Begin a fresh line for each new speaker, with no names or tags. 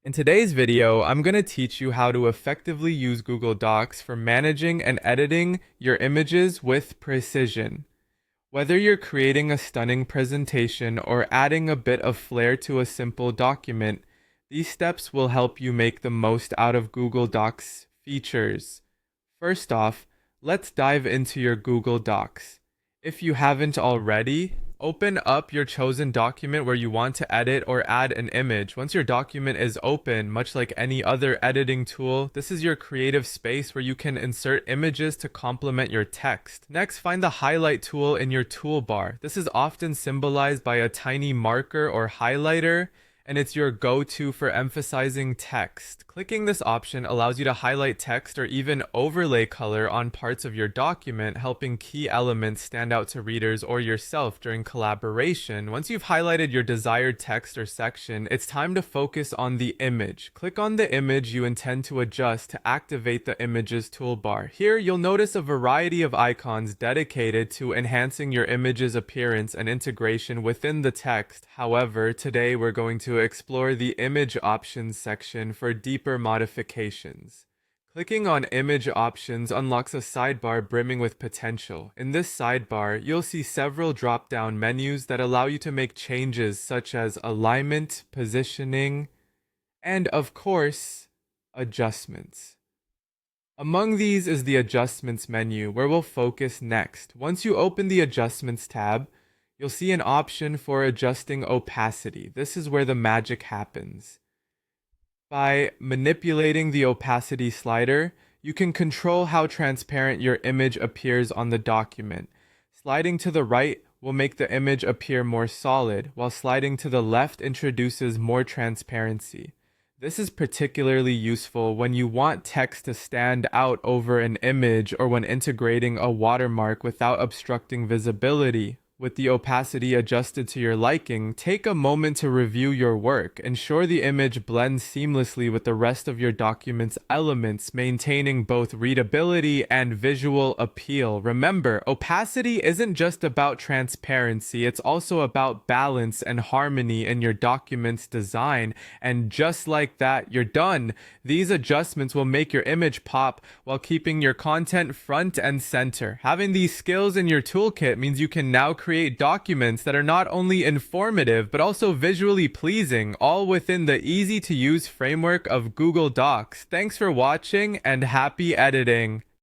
In today's video, I'm going to teach you how to effectively use Google Docs for managing and editing your images with precision. Whether you're creating a stunning presentation or adding a bit of flair to a simple document, these steps will help you make the most out of Google Docs features. First off, let's dive into your Google Docs. If you haven't already, open up your chosen document where you want to edit or add an image. Once your document is open, much like any other editing tool, this is your creative space where you can insert images to complement your text. Next, find the highlight tool in your toolbar. This is often symbolized by a tiny marker or highlighter, and it's your go-to for emphasizing text. Clicking this option allows you to highlight text or even overlay color on parts of your document, helping key elements stand out to readers or yourself during collaboration. Once you've highlighted your desired text or section, it's time to focus on the image. Click on the image you intend to adjust to activate the images toolbar. Here, you'll notice a variety of icons dedicated to enhancing your image's appearance and integration within the text. However, today we're going to explore the image options section for deeper modifications. Clicking on image options unlocks a sidebar brimming with potential. In this sidebar, you'll see several drop-down menus that allow you to make changes such as alignment, positioning, and of course, adjustments. Among these is the adjustments menu, where we'll focus next. Once you open the adjustments tab, you'll see an option for adjusting opacity. This is where the magic happens. By manipulating the opacity slider, you can control how transparent your image appears on the document. Sliding to the right will make the image appear more solid, while sliding to the left introduces more transparency. This is particularly useful when you want text to stand out over an image or when integrating a watermark without obstructing visibility. With the opacity adjusted to your liking, take a moment to review your work. Ensure the image blends seamlessly with the rest of your document's elements, maintaining both readability and visual appeal. Remember, opacity isn't just about transparency, it's also about balance and harmony in your document's design. And just like that, you're done. These adjustments will make your image pop while keeping your content front and center. Having these skills in your toolkit means you can now create documents that are not only informative but also visually pleasing, all within the easy to use framework of Google Docs. Thanks for watching and happy editing.